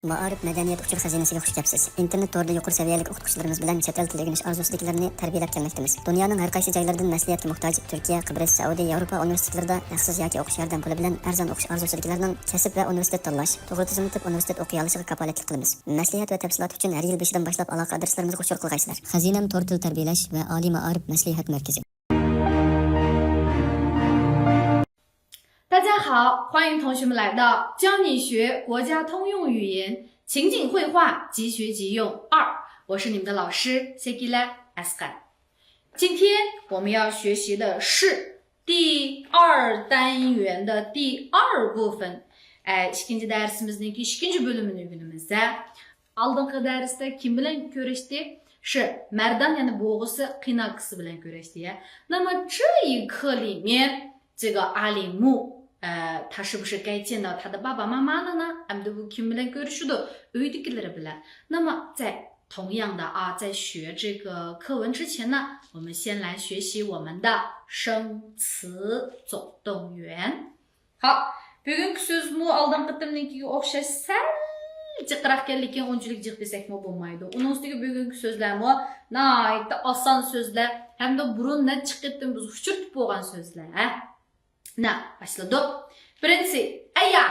Maarif madaniyat uçur xazinasiga xush kelibsiz. Internet to'rida yuqori saviyali o'qituvchilarimiz bilan chet el tili o'rganish orzusidagilarni tarbiyalab kelmoqdamiz. Dunyoning har qaysi joylaridan maslahatga muhtoj Turkiya, Qibrис, Saudiya, Yevropa universitetlarida haqsiz yoki o'qish yordam puli bilan arzon o'qish orzusidagilarning kasb va universitet tanlash, to'g'ri tizimli universitet o'qiy olishiga kafolatlik qilamiz. Maslahat va tafsilot uchun har yil 5dan boshlab aloqa adreslarimizga qo'shib qilgaysizlar. Xazinam to'rt til tarbiyalash va oliy ma'arif maslahat markazi. 大家好，欢迎同学们来到教你学国家通用语言情景绘画即学即用2，我是你们的老师 Segila Askan。今天我们要学习的是第2单元的第2部分。İkinci dersimizdeki ikinci bölümünü günümüzde. Aldığınki derste kim bilen görüştü?是 Merdan yani boğusu kıynakısı bilen görüştü ya. 那么这一课里面这个阿里木他是不是该见到他的爸爸妈妈了呢？ kim bilen görüşüdü? Öydekileri bilen. 那么在同样的在学这个课文之前呢，我们先来学习我们的生词总动员。好，bugünkü sözümü aldığım kıtımınkiga o'xshash sal jiqroq kelgan unchalik jiq desakmi bo'lmaydi. Uning ustiga bugünkü sözlermi nihoyatda oson so'zlar hamda burun chiqib biz uchirtib bo'lgan so'zlar. Başladık. Birinchisi aya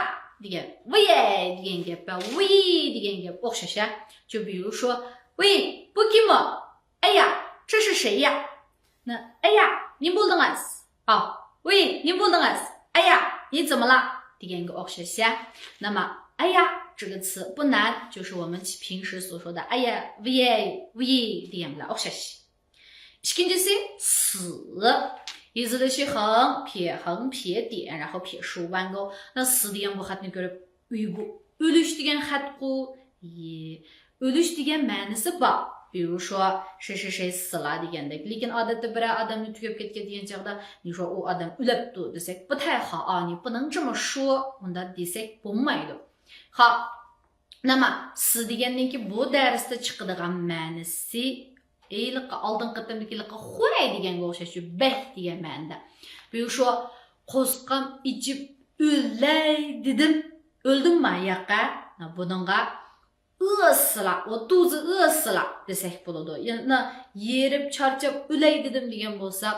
degan, voye degan gap va we degan gap o'xshash. 就比如说 喂 bu kim o? Aya 这是谁呀？ 那 aya 您bo'ldingiz? 喂 您bo'ldingiz? Aya 你怎么了？ deganga o'xshash. 那么 aya 这个词不难，就是我们平时所说的 aya voye we degan bilan o'xshash. İkincisi 死 yazılışı 横撇点 然后撇竖弯钩。 那死 degan bu xatni ko'rib uygu ölüş degan xat-ku ölüş degan ma'nosi bor. 比如说谁谁谁死了 degandek. Lekin odatda bir odamni tugab ketgan degan chog'da ni shu u odam o'libdi desak 不太好你不能这么说 unda desak bo'lmaydi. 好，那么死 degandan bu darsda chiqadigan ma'nosi aldın qıtımdakilika huay deganga o'xshash beh degan ma'noda. 比如说 qo'sqam ichib o'lay dedim. O'ldim mi yoqqa? Buningga 饿死了 我肚子饿死了 desak bo'ladi. Yani yerib charchab o'lay dedim degan bo'lsak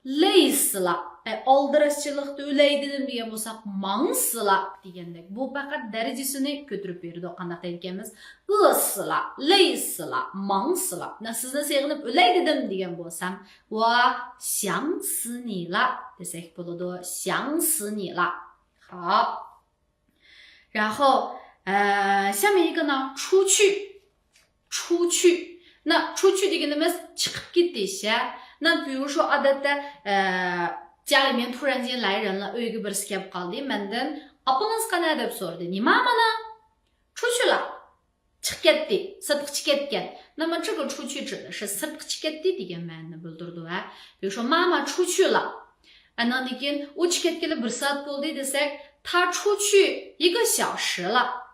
累死了 oldirashchilikda o'lay dedim degan bo'lsak 忙死了 degandek. Bu faqat darajasini ko'tarib berdi. Qanday deyotganmiz? 饿死了 累死了 忙死了. Sizni seg'inib o'lay dedim degan bo'lsam 我想死你了 desak bo'ladi. 想死你了. 好，然后下面一个呢，出去。那出去deganimiz chiqib ketish. 那比如说 odatda家里面突然间来人了 uyga birisi kelib qoldi. Mendan opingiz qana deb so'radi. Nima mana? 出去了 chiqib ketdi, sirtqi chiqib ketgan. 那么这个出去指的是 sirtqi chiqib ketdi degan ma'noni bildirdi. 比如说妈妈出去了 andan keyin u chiqib ketgani 1 soat bo'ldi desak 他出去1个小时了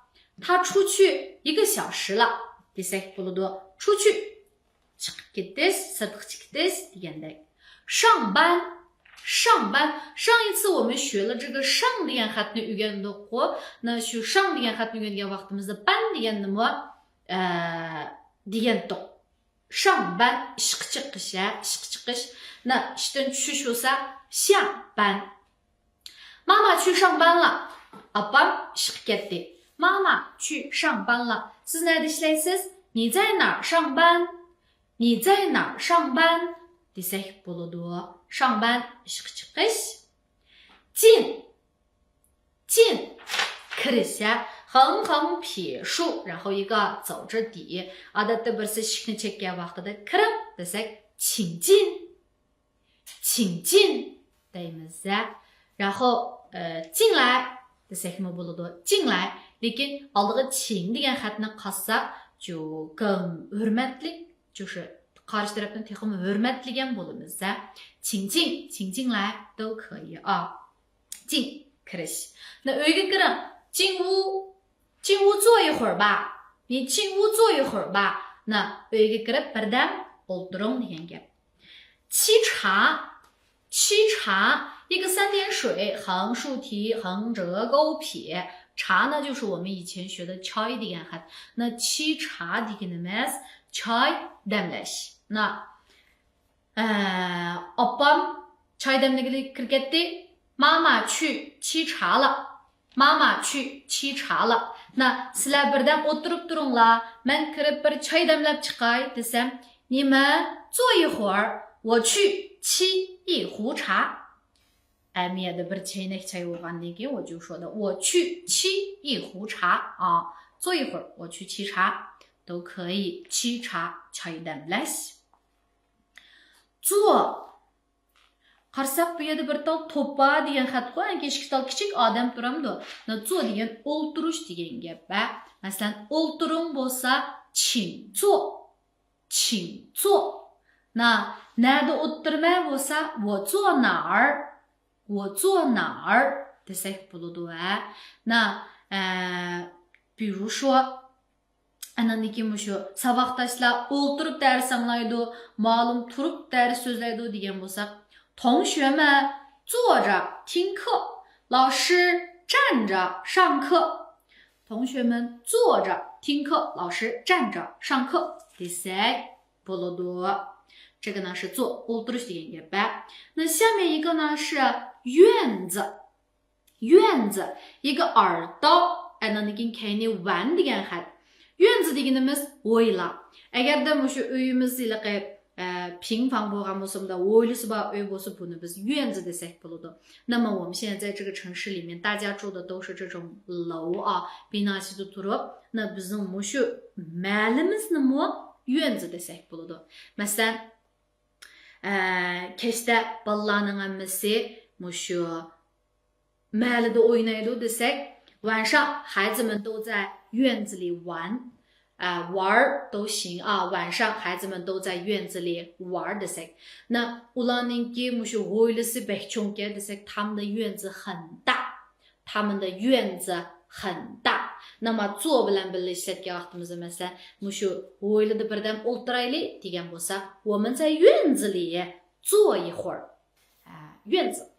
他出去1个小时了 desak bo'ladi. 出去 chiqib ketish, sirtqi chiqish degandek. 上班 上一次我们学了这个上 degan xatni o'rgandik. 那shu 上 degan xatni o'rgangan vaqtimizda ban degan nima degandik. 上班 ishga chiqish. Na ishdan tushish bo'lsa 下班. 妈妈去上班了 opam ishga ketdi. 妈妈去上班了 siz nerede ishlaysiz? 你在哪儿上班? 你在哪儿上班 desak bo'ladi. 上班 ishga chiqish. 进 kirish 横撇竖 然后一个走着底 odatda birisi ishni chekkan vaqtida kirib desak 请进 deymiz. 然后进来 desak mi bo'ladi? 进来 lekin oldiga 请 degan xatni qolsa 就更 hurmatli 就是qarshi tarafdan texmi hurmatligan bo'lamiz. 请进来都可以进 kirish. 那 uyga kiring 进屋坐一会儿吧 你进屋坐一会儿吧 那 uyga kirib birdan o'ltiring degan gap. 沏茶 一个3点水横竖提横折勾撇茶呢就是我们以前学的 chai degan hat. 那沏茶 deganimiz chai demlesh. 那opam chai demlegili kirgetdi. 妈妈去沏茶了。妈妈去沏茶了。那sizlar birdan o'tirib turinglar. Men kirib bir choy damlab chiqay desam, 你们坐一会儿，我去沏一壶茶。Miyada bir chaynak choy bo'lgandan keyin 我就说的我去沏一壶茶啊，坐一会儿我去沏茶都可以。沏茶 choy damlash. 坐 qarsak bu yerda bir tal to'pa degan xat qo'ygan kechki tal kichik odam turamdi. Zo degan o'ltirish degan gap. Masalan, o'ltiring bo'lsa qingzuo. qingzuo. Nada o'tirmay bo'lsa 我坐哪儿我坐哪儿 desak bo'ladi. 比如说 anandaki mushu saboqdashlar o'ltirib dars anglaydi, ma'lum turib dars so'zlaydi degan bo'lsak, 同学们坐着听课，老师站着上课。同学们坐着听课，老师站着上课。desak bo'ladi. 这个呢是坐 o'tirish degan gap. 那下面一个呢是院子。院子一个耳朵 anandaki kayni van degan xat. 院子deganimiz o'yla. Agarda mushu uyimizni平房bo'lgan bo'lsa, o'ylisi bor uy bo'lsa, buni biz 院子 desak bo'ladi. 那么我们现在在这个城市里面，大家住的都是这种楼啊，bino ichida turib, 那 bizning mushu malimizni mo 院子 desak bo'ladi. Masalan, kechda bolalarning hammasi mushu malida o'ynaydi desak, 晚上孩子们都在院子里玩。玩都行啊，晚上孩子们都在院子里玩desak. 那 ularninki mushu o'ylisi bek cho'nka desak, 他们的院子很大，他们的院子很大。那么坐 bilan birga ishlatgan vaqtimizda masalan mushu o'ylida birdan o'ltiraylik degan bo'lsa, 我们在院子里坐一会儿。院子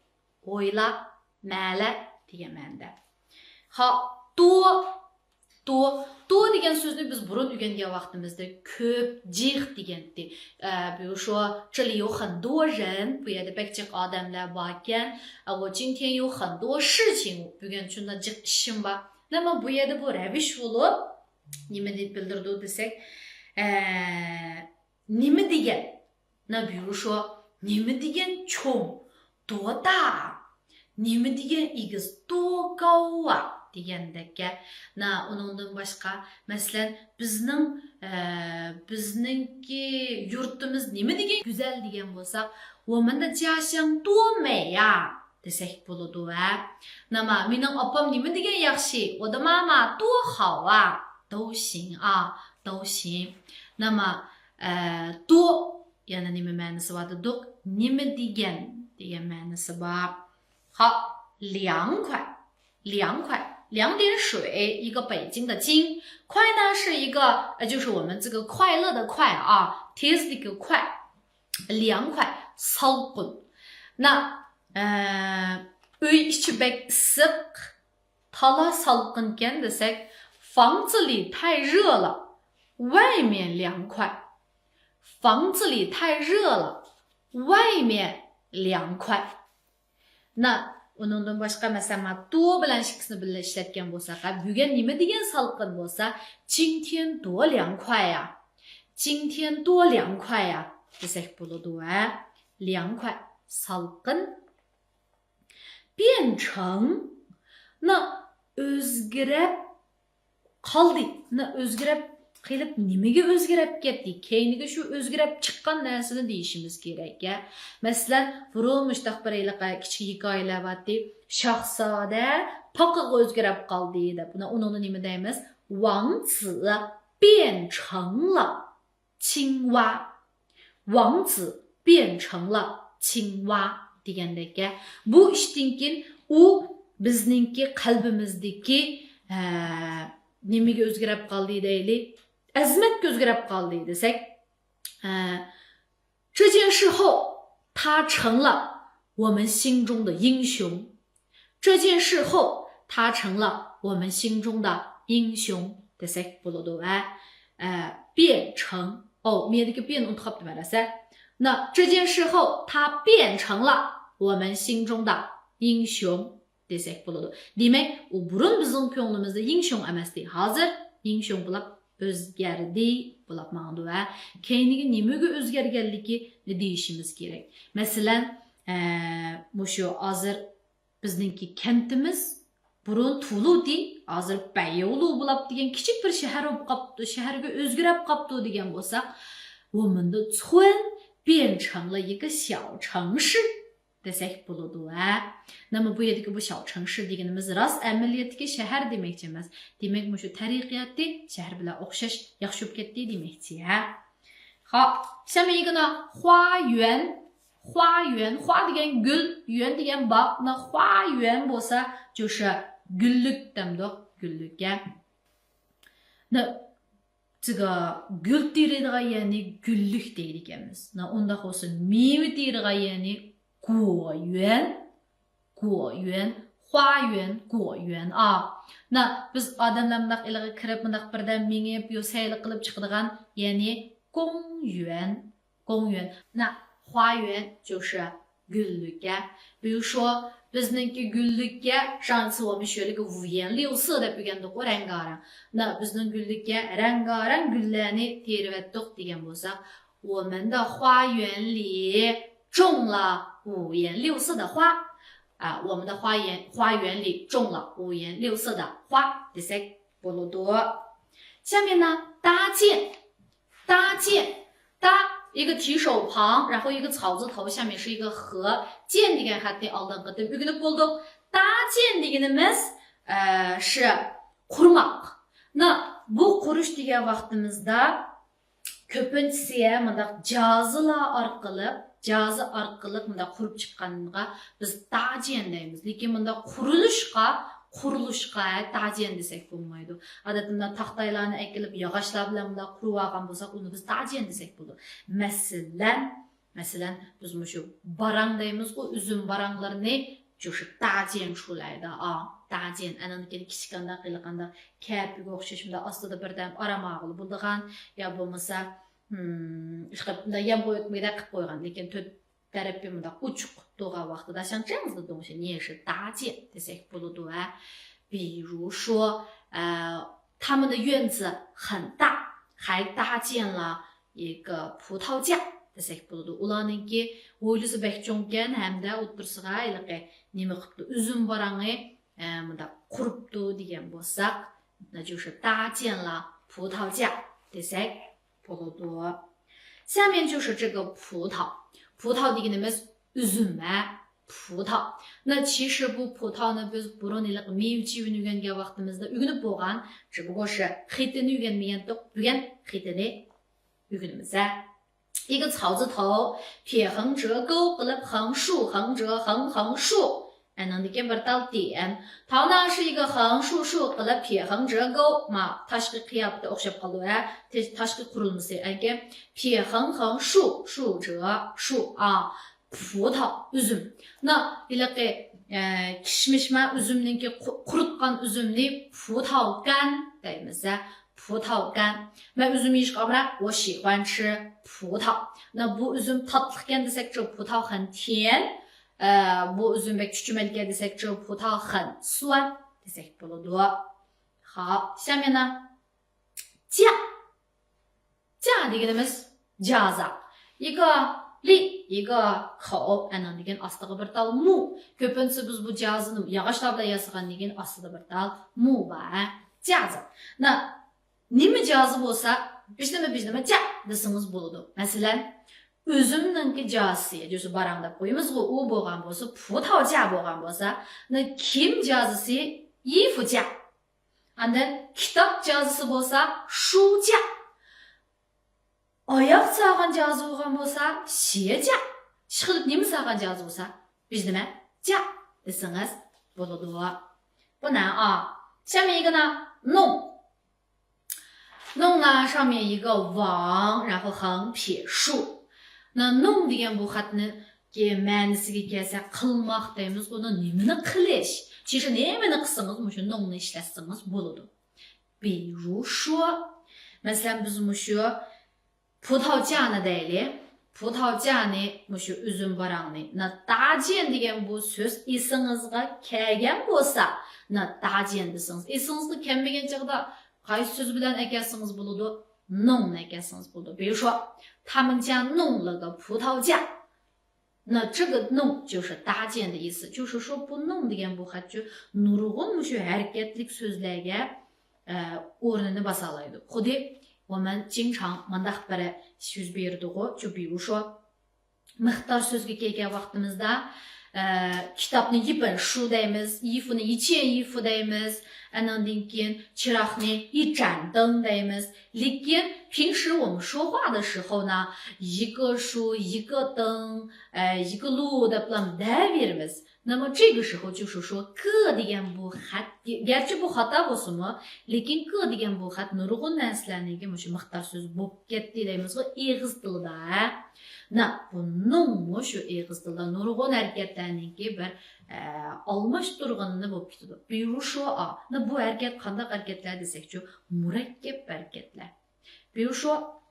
o'yla mala degan ma'noda. 好，多degan so'zni biz burun o'rgangan vaqtimizda ko'p, jiq degandik. 比如说这里有很多人, bu yerda bakchiq odamlar bor ekan. 我今天有很多事情, bugun shunda jiq ishim bor. 那么 bu yerda bu ravish bo'lib nima deb bildirdi desak, nima degan. 那比如说 nima degan cho'ng, 多大? Nima degan egiz, 多高啊? degandaka. Uningdan boshqa masalan bizningki yurtimiz nima degan go'zal degan bo'lsak, 我们的家乡多美呀 desak bo'ladi. Mening opam nima degan yaxshi, 我的妈妈多好啊 都行啊 都行. 多 yana nima ma'nosi bor dedik? Nima degan ma'nosi bor. 好，凉快，凉快。两点水，一个北京的京，快呢是一个就是我们这个快乐的快啊 ，tez 的一个快，凉快 salqin。uy ichi bek issiq, tala salqinken desek, 房子里太热了，外面凉快。房子里太热了，外面凉快。uningdan boshqa masalan 多 bilan shikisini birga ishlatgan bo'lsak, bugun nima degan salqin bo'lsa, 今天多凉快呀，今天多凉快呀 desak bo'ladi. 凉快 salqin. 变成 o'zgarib qoldi. o'zgarib qilib nimaga o'zgarib ketdi? Keyniga shu o'zgarib chiqqan narsani deyishimiz kerak. Masalan, burunmushtaq bir kichik hikoyalar bordi. Shahzoda paqiq o'zgarib qoldi deb. Uni nima deymiz? 王子变成了青蛙。王子变成了青蛙 degandek. Bu ishdan keyin u bizningki qalbimizdagi nimaga o'zgarib qoldi deylik? Azmatga o'zgarib qoldi desak, 这件事后他成了我们心中的英雄。这件事后他成了我们心中的英雄desek buludu变成面这个变动特别的噻。那这件事后，他变成了我们心中的英雄desek buludu. Demek, u burun bizning ko'nglimizda英雄emasdi. Hozir英雄bo'lib o'zgardi bo'lib ma'no va keyingi nimaga o'zgarganligini deyishimiz kerak. Masalan, shu hozir bizningki kentimiz burun Tuludi, hozir Bayolu bo'lib degan kichik bir shahar bo'lib qopti, shaharga o'zgarib qopti degan bo'lsa, 我们的村变成了一个小城市 desek bo'ladi. 那么bu yerdagi bu小城市deganimiz rost amaliyotdagi shahar demakchi emas. Demak, shu tariqiyatda shahar bilan o'xshash yaxshi bo'lib ketdi demakchi. 好，下面一个呢，花园。花园，花degan gul, 园degan bog, 那花园bo'lsa 就是 güllük demdi, güllük. 那这个 gül deydigan yani güllük deydi ekanmiz. Na unda bo'lsa meva deydigan yani 果园，果园，花园，果园那biz odamlar bundoq ilig'i kirib bundoq birdan mengib yo sayli qilib chiqadigan yani 公园，公园。那花园就是güllük'e. 比如说 bizningki güllük'e 上次我们学了个五颜六色的 bilgandik o rengarenk. Na bizning güllük'e rengarenk gullarni terib etdik degan bo'lsak, 我们的花园里种了五颜六色的花。我们的花园里种了五颜六色的花 desek bo'ladi. 下面呢，搭建，搭建，搭一个提手旁，然后一个草字头，下面是一个禾，建degan xatni oldingi deb o'rganib bo'ldik. 搭建deganimiz是 qurmoq. Bu qurish degan vaqtimizda ko'pinchisi bundaq jazilar orqali bunda qurib chiqqaniga biz dajian deymiz. Lekin bunda qurilishga dajian desak bo'lmaydi. Odatda taxtaylarni ekilib, yog'ochlar bilan bunda qurib olgan bo'lsak, uni biz dajian desak bo'ladi. Masalan, biz shu barang deymiz, u uzum baranglarini shu dajian chulaydi. Dajian ananiki kichikanda qilganda kapiga o'xshash bunda ostida birdan aramog'li bo'ladigan, yo bo'lmasa bunda yam qo'yib qo'ygan, lekin to'rt tarafi bunda uchuq turgan vaqtida 像这样子的东西你也是搭建 desek bo'ladi. 比如说他们的院子很大，还搭建了一个葡萄架 desek bo'ladi. Ularninki o'ylisi bek cho'nkan hamda o'tirsiga iliqi nima qilibdi, uzum barangi bunda quribdi degan bo'lsak, 那就是搭建了葡萄架 desek bo'ladi. 下面就是这个葡萄，葡萄deganimiz uzum葡萄. 那其实bu葡萄呢biz burun iliq mevchi o'rgangan vaqtimizda o'rganib bo'lgan, 只不过是 xitini o'rganmagandik, bugun xitini o'rganamiz. 一个草字头，撇横折钩 qilib 横竖横折横横竖 degan bir tal点. 它呢是一个横竖竖 qilib 撇横折钩 tashqi qiyofada o'xshab qoldi. tashqi qurilmasi aka 撇横横竖竖折竖葡萄 uzum. 那 iliqi kishmishma uzumninki quritgan uzumni 葡萄干 deymiz. 葡萄干. Ben üzüm yiyishga amra, 我喜欢吃葡萄. 那 bu üzüm tatlı ekan desek, 这葡萄很甜. bu üzüm bek chuchumalgan desek, 这葡萄很酸 desek bo'ladi. 好，下面呢，架，架deganimiz jaza. 一个li, 一个口, degan ostiga bir tal mu. Ko'pincha biz bu jazini yog'ochlar bilan yasagan degan ostida bir tal mu bor. Jaza. Nima jazi bo'lsa, bishnima ja desangiz bo'ladi. Masalan, o'zimninki jazisi,就是barangda qo'yamiz, u bo'lgan bo'lsa, 葡萄架 bo'lgan bo'lsa, kim jazisi 衣服架. Andan kitob jazisi bo'lsa, 书架. Oyoq sog'an jazi bo'lgan bo'lsa, 鞋架. Ishqilib nima sog'an jazi bo'lsa, bishnima ja desangiz bo'ladi. Buni 下面一个呢，弄。弄呢，上面一个王，然后横撇竖。那degan bu xatni ma'nisiga kelsa qilmoq deymiz. Uni nimani qilish, 其实你们那个什么东西弄那些什么不了的，比如说，mesela biz muşu putalca'nı deyli. Putalca'nı muşu üzüm barağını. Na dağcen degen bu söz esingizge kelgen bolsa, na dağcen desiniz. Esingizge kelmegen çağda qaysi söz bilen ekelsiniz buludu? Nong ekelsiniz buludu. 比如说，他们家弄了个葡萄架。那这个弄就是搭建的意思，就是说bu弄degan bu xat nurg'un shu harakatlik so'zlarga o'rnini basalaydi. Xuddi 我们经常mandaq bir so'z berdik, 就比如说 miqdor so'zga kelgan vaqtimizda kitobni 一本书 deymiz, 衣服ni 一件衣服 deymiz, andan keyin chiroqni 一盏灯 deymiz. Lekin 平时我们说话的时候呢，一个书一个灯一个路的 bilan deyaveramiz. 那么这个时候就是说 个 degan bu xat, gerçi bu xato bo'lsa-mu, lekin 个 degan bu xat nurg'un narsalarniki mushu miqdor so'z bo'lib ketdi deymiz-ku eg'iz tilida. Na bu nongmi shu eg'iz tilda nurg'un harakatlarniki bir almashtirganini bo'lib ketadi. 比如说啊，那bu harakat qanday harakatlar desak-chu, murakkab harakatlar. 比如说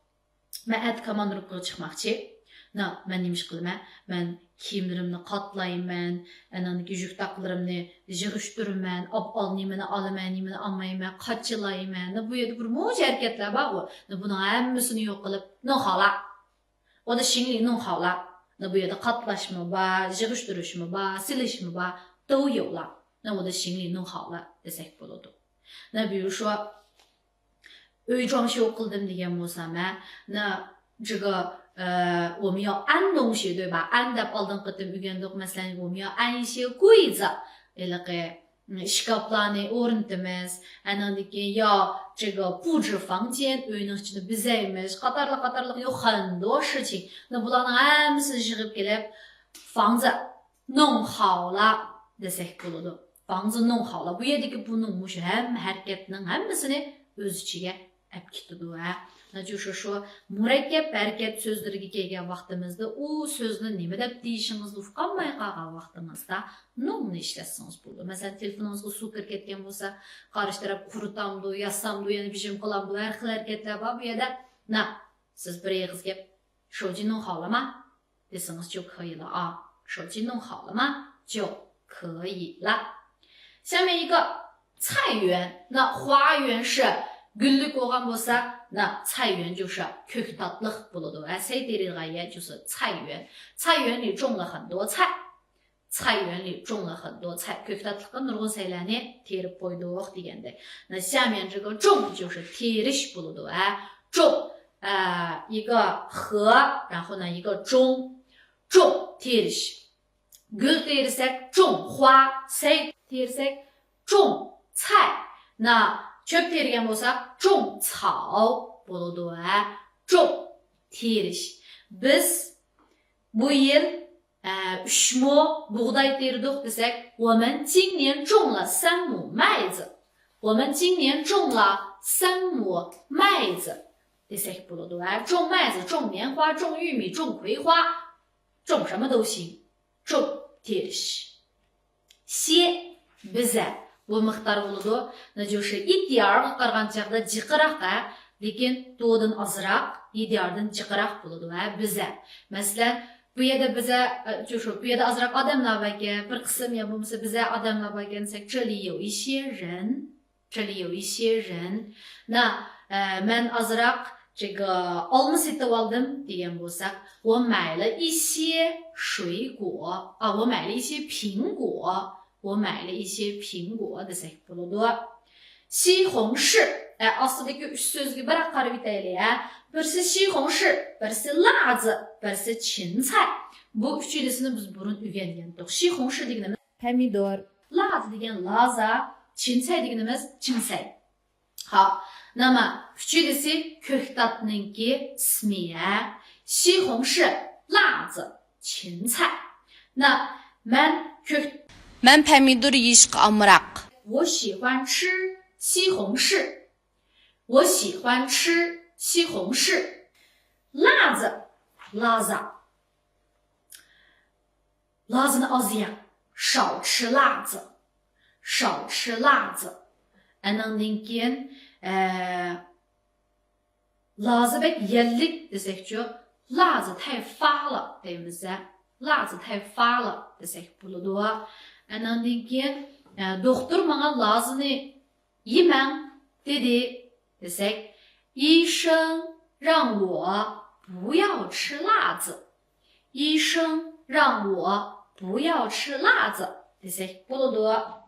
men komandировкага chiqmoqchi. Na men nima ish qilaman? Men kiyimlarimni qatlayman, ananiki yuk taqlarimni yig'ishtirman, nimani olaman, nimani olmayman, qachilayman. Bu yerda bir mo'j harakatlar bor-ku. Buning hammasini yo'q qilib, no xola. 我的行李弄好了，那不有的 qatlashmi bor, yig'ishtirishmi bor, silishmi bor 都有了。那我的行李弄好了 desak bo'ladi. 那比如说 uy 装修 qildim degan bo'lsa-ma, 那这个我们要安东西对吧？安deb oldingi qatim o'rgandik. Masalan, 我们要安一些柜子，shkaflarni o'rnatamiz, andan keyin yo 这个布置房间 uyning ichini bezaymiz, qatorli有很多事情。那bularning hammasini yig'ib kelib 房子弄好了 desak bo'ladi. 房子弄好了. Bu yerdagi bu弄 shu hamma harakatning hammasini o'z ichiga olib ketadi. 那就是说 murakkab harakat so'zlariga kelgan vaqtimizda u so'zni nima deb deyishingizni uqolmay qolgan vaqtimizda nonni ishlatsangiz bo'ladi. Masalan, telefoningizga suv kirib ketgan bo'lsa, qarshi taraf quritamdi, yassamdi, yana bijim qilamdi, har xil harakatlar bor bu yerda. Na, siz bir eg'izga 手机弄好了吗 desangiz 就可以了啊，手机弄好了吗就可以了。下面一个菜园，那花园是 gullik bo'lgan bo'lsa, 那菜园就是 ko'ktatliq bo'ladi. Asaydirilg'aya 就是菜园，菜园里种了很多菜，菜园里种了很多菜。ko'ktatliqqa nurg'un saylarni terib qo'ydik deganday. 那下面这个种就是 terish bo'ladi. 种一个禾，然后呢一个中，种 terish. gul terisak 种花，say terisak 种菜。那 ko'p tergan bo'lsa 种草 bo'ladi. 种 terish. Biz bu yil 3 mo buğday terdik desak, 我们今年种了3亩麦子。我们今年种了3亩麦子 desak bo'ladi. 种麦子，种棉花，种玉米，种葵花，种什么都行。种 terish. 歇 biza bu miqdor bo'ladi. 那就是 idealga qarag'an chaqda jiqroq, lekin to'dan ozroq, idealdan jiqroq bo'ladi. Biza. Masalan, bu yerda biza, 就是bu yerda ozroq odamlar bor ekan, bir qism ya bo'lmasa biza odamlar bor ekan desak, 这里有一些人，这里有一些人。那men ozroq 这个 olma setib oldim degan bo'lsak, 我买了一些水果啊，我买了一些苹果。我买了一些苹果 desak bo'ladi. 西红柿 ostidagi 3 so'zga bir qarab o'taylik. Birisi 西红柿, birisi 辣子, birisi 芹菜. Bu uchilisini biz burun o'rgangandik. 西红柿deganimiz pomidor, 辣子 degan laza, 芹菜 deganimiz chimsay. Xo'p, nima uchilisi ko'ktatninki ismi. 西红柿, 辣子, 芹菜. Na men pomidor yeyishga amroq. 我喜欢吃西红柿。我喜欢吃西红柿。辣子 laza. lazını az ye, 少吃辣子。少吃辣子。Anandan keyin辣子bek yellik desek-chu, 辣子太发了 deymiz. 辣子太发了 desek bo'ladi. Anandan keyin doktor manga lazını yemang dedi desek, 医生让我不要吃辣子。医生让我不要吃辣子 desek bo'ladi.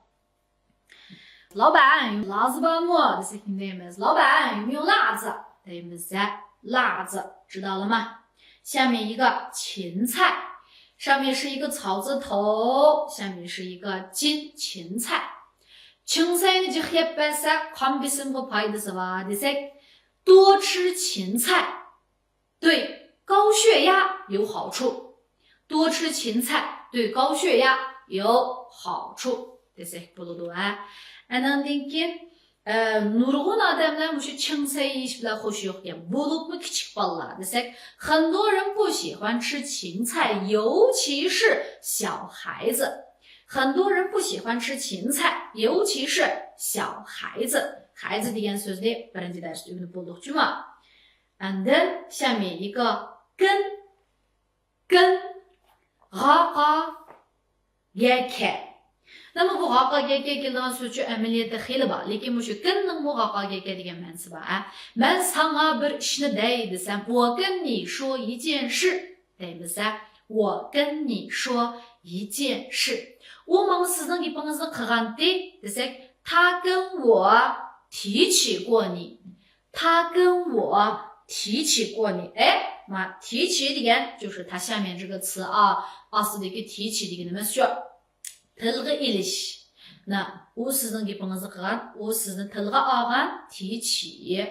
老板用辣子吧么 desek deymiz. 老板有没有辣子 deymiz. 辣子知道了吗？下面一个芹菜，上面是一个草字头，下面是一个金芹菜。芹菜呢就黑白色，看比什么牌子是吧？desek多吃芹菜对高血压有好处。多吃芹菜对高血压有好处。desek bo'ladi. Anandan keyin nurg'un odamlar mushu chingsay yeyish bilan xushi yo'q ekan. Bo'libmi kichik bolalar desek, 很多人不喜欢吃芹菜，尤其是小孩子。很多人不喜欢吃芹菜，尤其是小孩子。孩子degan so'zni birinchi darsda o'rganib bo'ldik-chumi? Andan 下面一个根 g'aqa gaka. 那么bu g'aqa gaka kelgan so'zchi amaliyotda xili bor, lekin mushu kinning bu g'aqa gaka degan ma'nosi bor. Men sana bir ishni dey desam, 我跟你说一件事 deymiz. 我跟你说一件事。我们sizning gapingizni qilgandi desek, 他跟我提起过你。他跟我提起过你。提起degan就是它下面这个词啊，ostidagi提起degan nima shu tilga ilish. 那u sizning gapingizni qilgan, u sizni tilga olgan提起。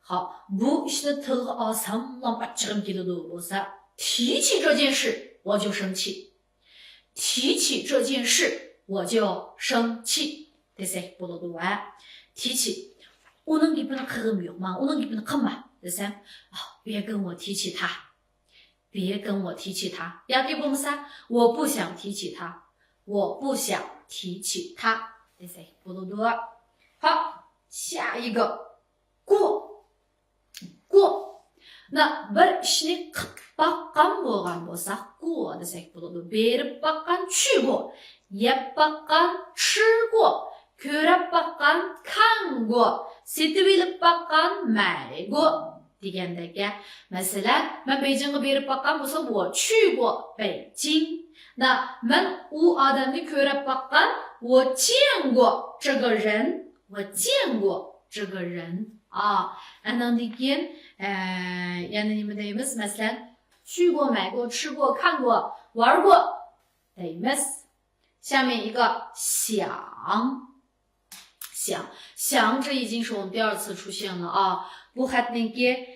好，bu ishni tilga olsam achchig'im keladi bo'lsa, 提起这件事我就生气。提起这件事我就生气 desek bo'ladi. 提起 uning gapini qilg'im yo'q, men uning gapini qilma desam, 别跟我提起他，别跟我提起他。yoki bo'lmasa, 我不想提起他，我不想提起他 desek bo'ladi. 好，下一个过。那bir ishni qilib baqqan bo'lgan bo'lsa, 过 desek bo'ladi. berib baqqan 去过, yeb baqqan 吃过, ko'rib baqqan 看过, setib ilib baqqan 买过 degandek. Masalan, men Beijingga berib baqqan bo'lsa, 我去过北京。那 men u odamni ko'rib baqqan, 我见过这个人，我见过这个人。Andan keyin yana nima deymiz? Masalan, 去过、买过、吃过、看过、玩过 deymiz. 下面一个想这已经是我们第二次出现了啊。Bu xatninki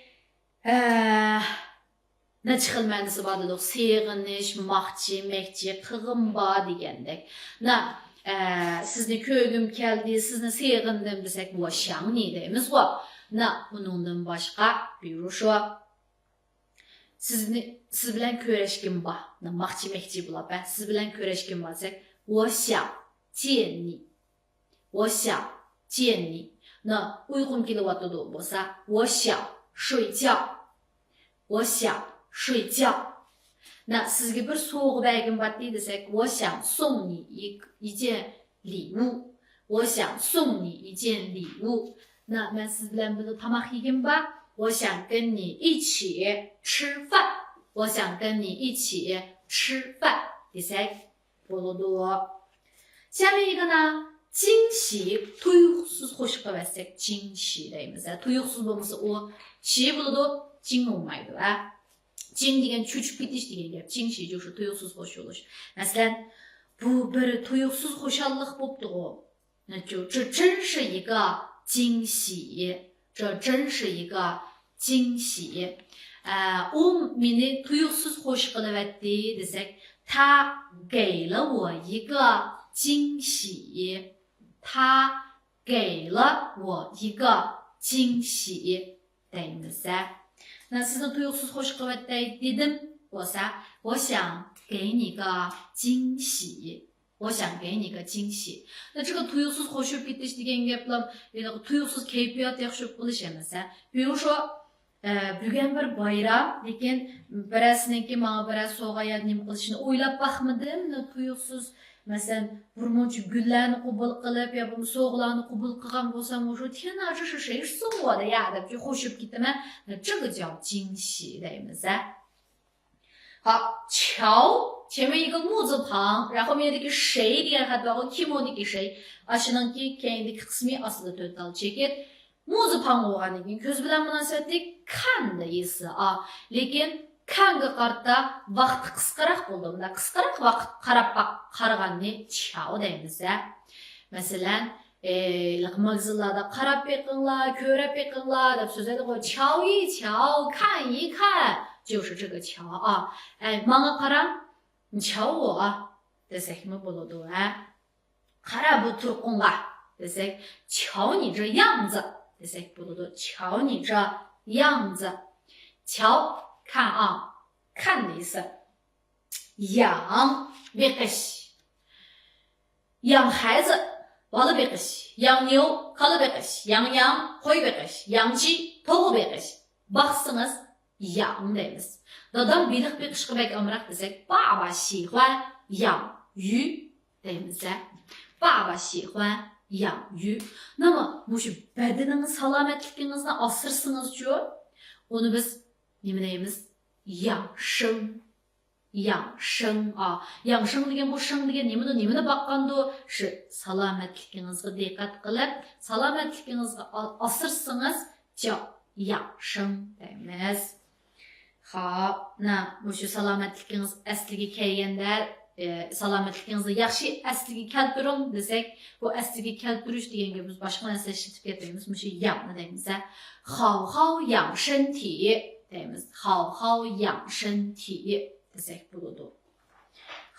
necha xil ma'nosi bor dedik. Seg'inish, maqchi, mekchi, qig'imba degandek. Sizni ko'rgim keldi, sizni seg'indim desak, 我想你 deymiz. Na bundan boshqa, 比如说 siz bilan ko'rishkim bor. Maqchi mekchi bo'ladi. Siz bilan ko'rishkim bor desak, 我想见你。我想见你。那 uyqum kelyapti bo'lsa, 我想睡觉。我想睡觉。那 sizga bir sovg'a bergim bor desak, 我想送你一件礼物。我想送你一件礼物。那 men siz bilan birga tomoq yegim bor, 我想跟你一起吃饭。我想跟你一起吃饭 desak bo'ladi. 下面一个呢，惊喜 tuyuqsiz qo'shib qo'ysak, 惊喜 deymiz. tuyuqsiz bo'lmasa u shi bo'ladi, 惊 bo'lmaydi. 惊 degan cho'chib ketish degan gap. 惊喜就是 tuyuqsiz qo'shilish. Masalan, bu bir tuyuqsiz xo'shallik bo'pti-ku. 那就这真是一个惊喜，这真是一个惊喜。u meni tuyuqsiz qo'shib qilyapti desak, 他给了我一个惊喜。他给了我一个惊喜 deymiz. 那 sizni tuyuqsiz qo'shib qilyapti dedim bo'lsa, 我想给你个惊喜。我想给你个惊喜。那这个 tuyuksuz hoşup ketish degan gaplar tuyuksuz kayfiyat yaxshi bo'lish emas. 比如说 bugun bir bayram, lekin birasininki menga biras sovg'a nima qilishini o'ylab baxmidim. Tuyuksuz masalan birmuncha gullarni qabul qilib yo bo'lmasa sovg'alarni qabul qilgan bo'lsam, 我说天哪，这是谁送我的呀？的就 hoşup ketaman. 那这个叫惊喜，对吗？好，桥前面一个木字旁，然后面的个谁的还包括 kim的个谁，aşınınki kendi kısmı aslında total çeket.木字旁bo'lgandan keyin ko'z bilan munosabatli kan da esi a. Lekin kanga qarta vaqt qisqaroq bo'ldi. Bunda qisqaroq vaqt qarab qaraganda chao deymiz. Masalan, magazинlarda qarab beqinglar, ko'rib beqinglar deb so'zlaydi. Chao yi chao, kan yi kan. 就是这个桥啊，menga qarang, 你瞧我 desek mi bo'ladi qarab turqunga desek, 瞧你这样子 desek bo'ladi, 瞧你这样子，瞧看啊，看的意思，养 beqish， 养孩子 bola beqish， 养牛 qo'li beqish， 养羊 qo'y beqish， 养鸡 to'g'ri beqish， boqsangiz养deymiz. Dadam beliq beqishga bek amroq desak, 爸爸喜欢养鱼 deymiz. 爸爸喜欢养鱼. 那么, mushu badaningiz salomatligingizni asirsingiz-chu, uni biz nima deymiz? 养生. 养生 养生 degan bu shing degan nimani baqqanda shu salomatligingizga diqqat qilib, salomatligingizga asirsingiz, 叫养生 deymiz. Xo'p, mushu salomatligingiz asliga kelganda, salomatligingizni yaxshi asliga keltiring desak, bu asliga keltirish deganga biz boshqa narsa ishlatib ketmaymiz. Mushu yangni deymiz. 好好养身体 deymiz. 好好养身体 desak bo'ladi.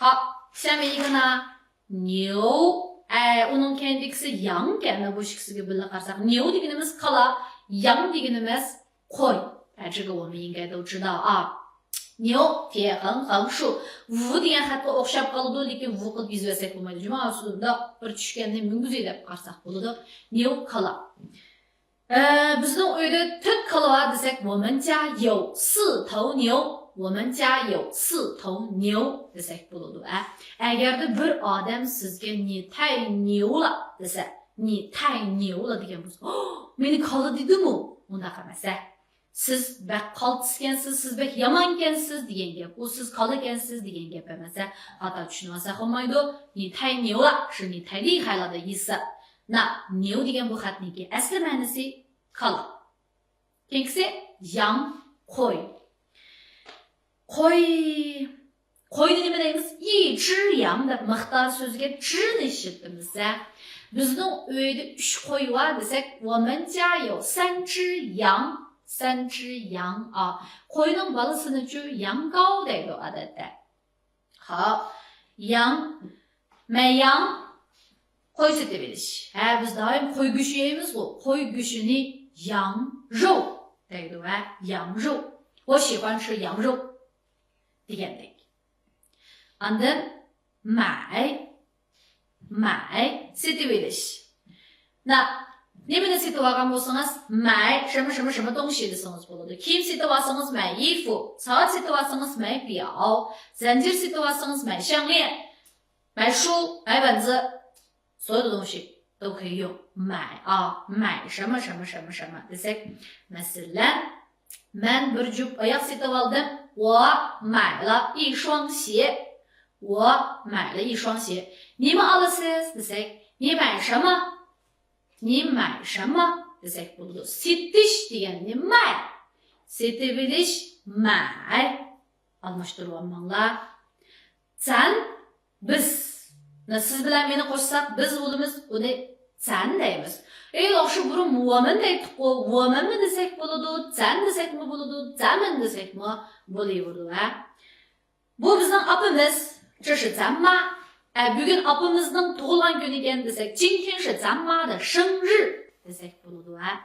Xo'p, 下面一个呢, 牛. Uning kendisi yang ekan, bu ikkisiga birga qarsak, 牛 deganimiz qala, yang deganimiz qo'y. 这个我们应该都知道啊。牛铁横横竖 vu degan xatga o'xshab qoladi, lekin vu qilib yozsak bo'lmaydi. Juma usulida bir tushganda munguzey deb qarsak bo'ladi. New kala. Bizning uyda 4 kala bor desak, 我们家有4头牛. 我们家有4头牛 desak bo'ladi. Agarda bir odam sizga ni tay牛了 desa, ni tay牛了degan bo'lsa, meni kala dedim-u? Unaqa emas. Siz bak qaltiskansiz, siz bak yamankansiz degan gap. U siz qolakansiz degan gap emas. Xato tushunmasa bo'lmaydi. Ni tay 牛了 shu ni tay 厉害了的意思. Na 牛 degan bu xatniki asli ma'nosi qala. Keyingisi yang qo'y. Qo'yni nima deymiz? 一只羊 deb miqdor so'ziga 只 ni ishlatamiz. Bizning uyda 3 qo'y bor desak, 我们家有3只羊. 3只羊 qo'yning bolasini chu yanggao deydi odatda. Xo'p, yang, mayang, qo'y sotib olish. Biz doim qo'y go'shti yeymiz-ku. Qo'y go'shtini yang rou deydi va yang rou. 我喜欢吃羊肉 degandek. Andin买 sotib olish. Nimani sotib olgan bo'lsangiz, 买什么什么什么东西 desangiz bo'ladi. Kiyim sotib olsangiz, 买衣服. Soat sotib olsangiz, 买表. Zanjir sotib olsangiz, 买项链. 买书, 买本子. 所有的东西都可以用买买什么什么什么什么 desak. Masalan, men bir juft oyoq sotib oldim. 我买了一双鞋. 我买了一双鞋. Nima olasiz desak, 你买什么? 你买什么 desak bo'ladi. Setish degani may. Setib olish may. Almashtirib olmanglar. San biz. Siz bilan meni qo'shsak, biz bo'lamiz, uni san deymiz. Yaxshi burun 我们 deydik-ku. 我们 desak bo'ladi, san desakmi bo'ladi, zamin desakmi bo'laveradi. Bu bizning opamiz. 这是咱妈. Bugun opamizning tug'ilgan kuni ekan desak, 今天是咱妈的生日 desak bo'ladi.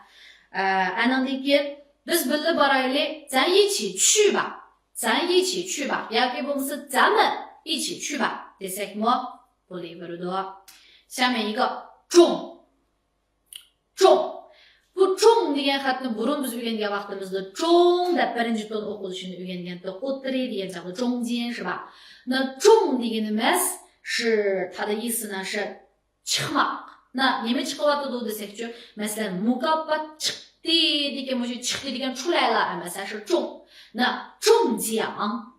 Anandan keyin biz birga boraylik, 咱一起去吧. 咱一起去吧. yoki bo'lmasa 咱们一起去吧 desakmi 不离不多。下面一个重，bu 종 degan xatni burun biz o'rgangan vaqtimizda 종 deb birinchi to'da o'qilishini o'rgangan o'tiri degan chog'da 中间是吧？那重 deganimiz 是它的意思呢是 chiqmoq。那nima chiqyapti desakchi, masalan mukofot chiqdi degan mushu chiqdi degan出来了 masalan 是重。那中奖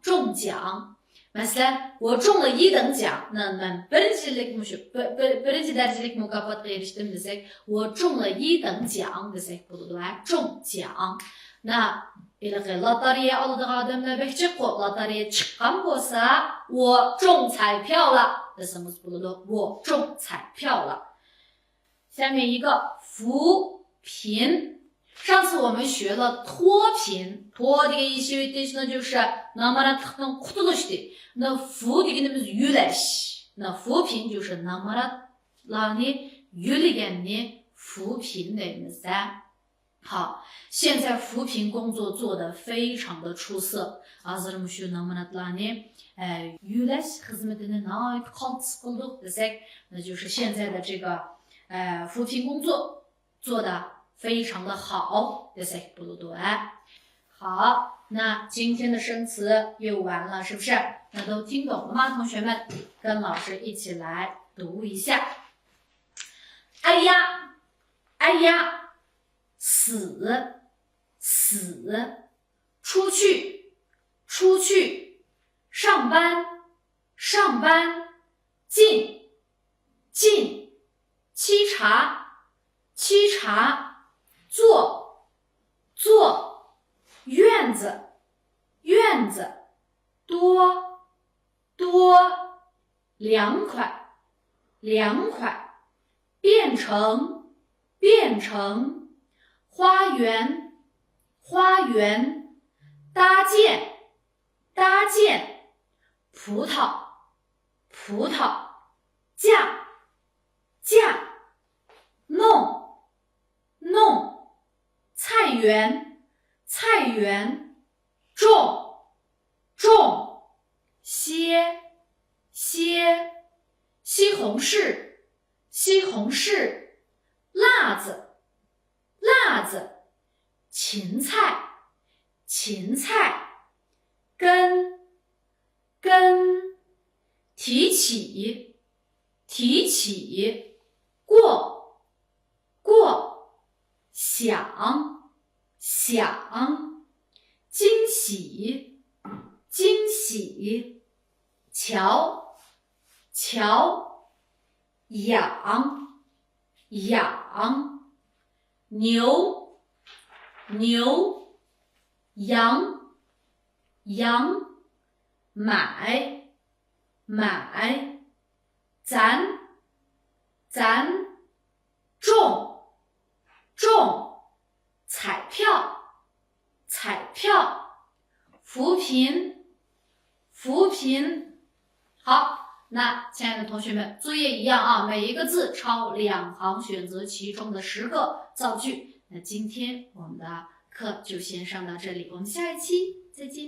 masalan 我中了一等奖，那birinchi darajalik mukofotga erishdim desak, 我中了一等奖 desak bo'ladi va 中奖。那lotereya oladigan odamlar bekchiqo, lotereya chiqqan bo'lsa, 我中彩票了 desamiz bo'ladi, 我中彩票了。下面一个扶贫。上次我们学了脱贫，脱degan ishi o'tishni就是namoratlikdan qutulish deydi. 那扶 deganimiz yo'lash. 那扶贫就是 namoratlarni yo'laganni 扶贫 deymiz的。好，现在扶贫工作做得非常的出色。hozir shu namoratlarni yo'lash xizmatini nihoyat qattiq qildik desak, 那就是现在的这个扶贫工作做的非常的好 desak bo'ladi。好，那今天的生词又完了，是不是？那都听懂了吗？同学们，跟老师一起来读一下。哎呀，哎呀，死，死，出去，出去，上班，上班，进，进，沏茶，沏茶，坐，坐，院子，院子，多，多，凉快，凉快，变成，变成，花园，花园，搭建，搭建，葡萄，葡萄，架，架，弄，弄，菜园，菜园，种，种，歇，歇，西红柿，西红柿，辣子，辣子，芹菜，芹菜，根，根，提起，提起，过，过，想，想，惊喜，惊喜，瞧，瞧，养，养，牛，牛，羊，羊，买，买，咱，咱，中，中，彩票，彩票，扶贫，扶贫。好，那亲爱的同学们，作业一样啊，每一个字抄2行，选择其中的10个造句。那今天我们的课就先上到这里，我们下一期再见。